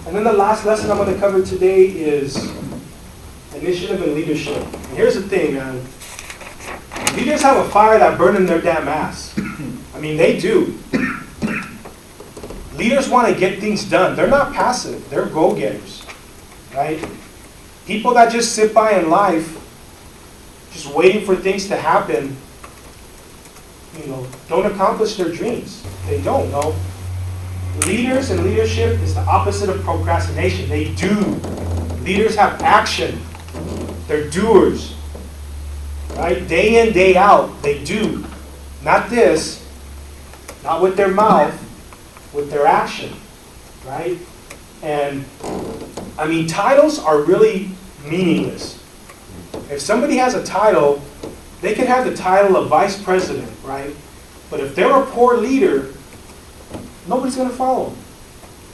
And then the last lesson I'm going to cover today is initiative and leadership. And here's the thing, man. Leaders have a fire that burns in their damn ass. I mean, they do. Leaders want to get things done. They're not passive. They're go-getters, right? People that just sit by in life, just waiting for things to happen, don't accomplish their dreams. They don't, no. Leaders and leadership is the opposite of procrastination. They do. Leaders have action. They're doers. Right? Day in, day out, they do. Not this, not with their mouth, with their action. Right? And, I mean, titles are really meaningless. If somebody has a title, they could have the title of vice president, right? But if they're a poor leader, nobody's going to follow them.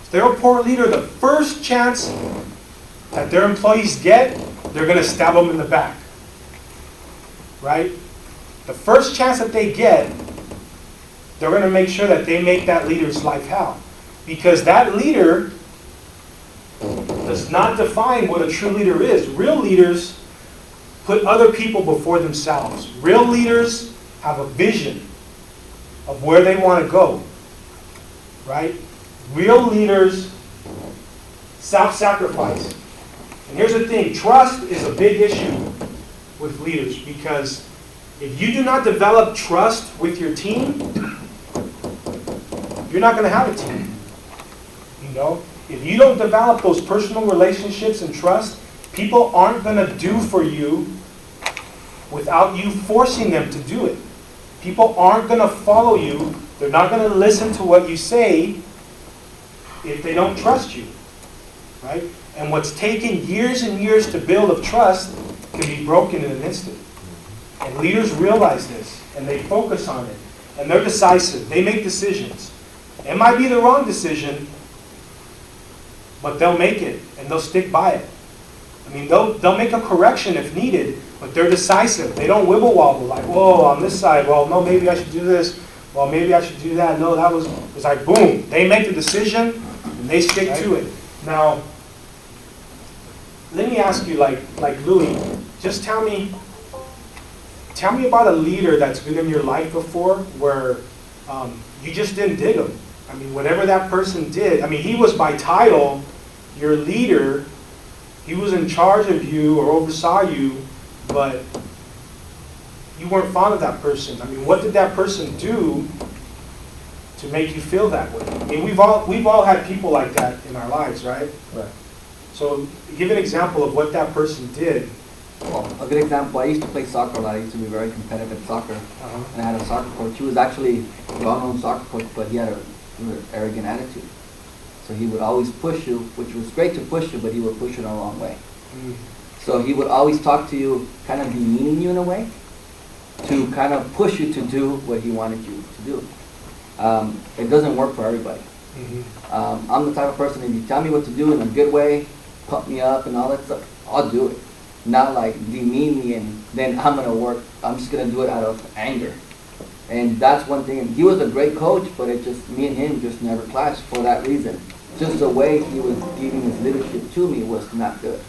If they're a poor leader, the first chance that their employees get, they're going to stab them in the back. Right? The first chance that they get, they're going to make sure that they make that leader's life hell. Because that leader does not define what a true leader is. Real leaders put other people before themselves. Real leaders have a vision of where they want to go. Right? Real leaders self-sacrifice. And here's the thing, trust is a big issue with leaders, because if you do not develop trust with your team, you're not going to have a team. If you don't develop those personal relationships and trust, people aren't going to do for you without you forcing them to do it. People aren't going to follow you. They're not going to listen to what you say if they don't trust you. Right? And what's taken years and years to build of trust can be broken in an instant. And leaders realize this, and they focus on it. And they're decisive. They make decisions. It might be the wrong decision, but they'll make it, and they'll stick by it. I mean, they'll make a correction if needed, but they're decisive. They don't wibble-wobble, like, whoa, on this side, well, no, maybe I should do this. Well, maybe I should do that. No, it's like, boom. They make the decision, and they stick to it. Now, let me ask you, like Louis, just tell me about a leader that's been in your life before where you just didn't dig him. I mean, whatever that person did, I mean, he was by title your leader. He was in charge of you or oversaw you, but you weren't fond of that person. I mean, what did that person do to make you feel that way? I mean, we've all had people like that in our lives, right? Right. So give an example of what that person did. Well, a good example, I used to play soccer a lot. I used to be very competitive at soccer. And I had a soccer coach. He was actually a well-known soccer coach, but he had an arrogant attitude. So he would always push you, which was great to push you, but he would push you the wrong way. So he would always talk to you, kind of demeaning you in a way, to kind of push you to do what he wanted you to do. It doesn't work for everybody. I'm the type of person, if you tell me what to do in a good way, pump me up and all that stuff, I'll do it. Not like demean me and then I'm just going to do it out of anger. And that's one thing. And he was a great coach, but me and him just never clashed for that reason. Just the way he was giving his leadership to me was not good.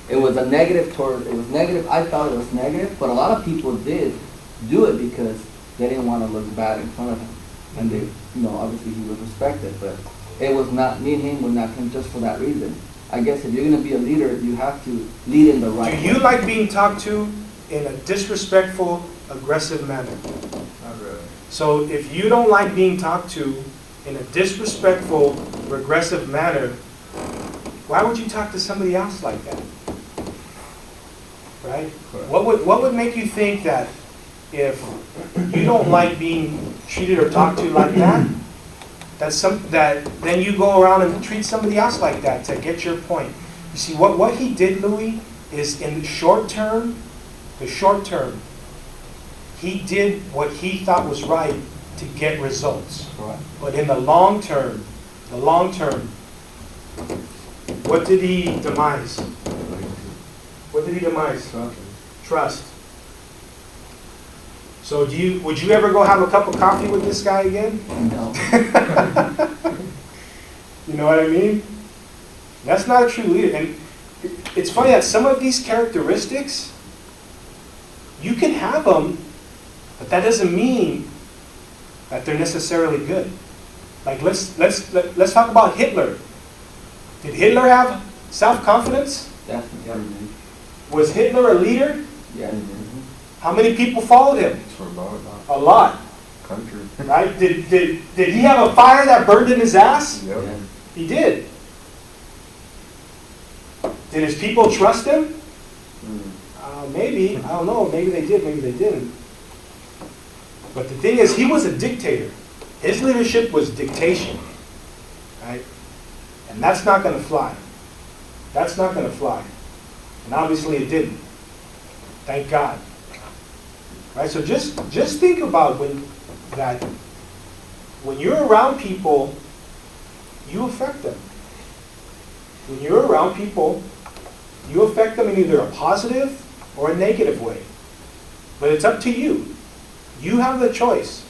It was a negative it was negative. I thought it was negative, but a lot of people did do it because they didn't want to look bad in front of him. And they, obviously he was respected, but it was not, me and him were not him just for that reason. I guess if you're going to be a leader, you have to lead in the right way. Do you like being talked to in a disrespectful, aggressive manner? Not really. So if you don't like being talked to in a disrespectful, regressive manner, why would you talk to somebody else like that? Right? Correct. What would make you think that if you don't like being treated or talked to like that, that then you go around and treat somebody else like that to get your point? You see, what he did, Louis, is in the short term, he did what he thought was right to get results. Correct. But in the long term, what did he demise? What did he demise? Trust. So would you ever go have a cup of coffee with this guy again? No. You know what I mean? That's not a true leader. And it's funny that some of these characteristics, you can have them, but that doesn't mean that they're necessarily good. Like let's talk about Hitler. Did Hitler have self-confidence? Definitely. Was Hitler a leader? Yeah. How many people followed him? A lot. Country. Right? Did he have a fire that burned in his ass? Yep. Yeah. He did. Did his people trust him? Maybe. I don't know. Maybe they did, maybe they didn't. But the thing is, he was a dictator. His leadership was dictation. Right? And that's not going to fly. That's not going to fly. And obviously it didn't. Thank God. Right? So just think about when you're around people, you affect them. When you're around people, you affect them in either a positive or a negative way. But it's up to you. You have the choice.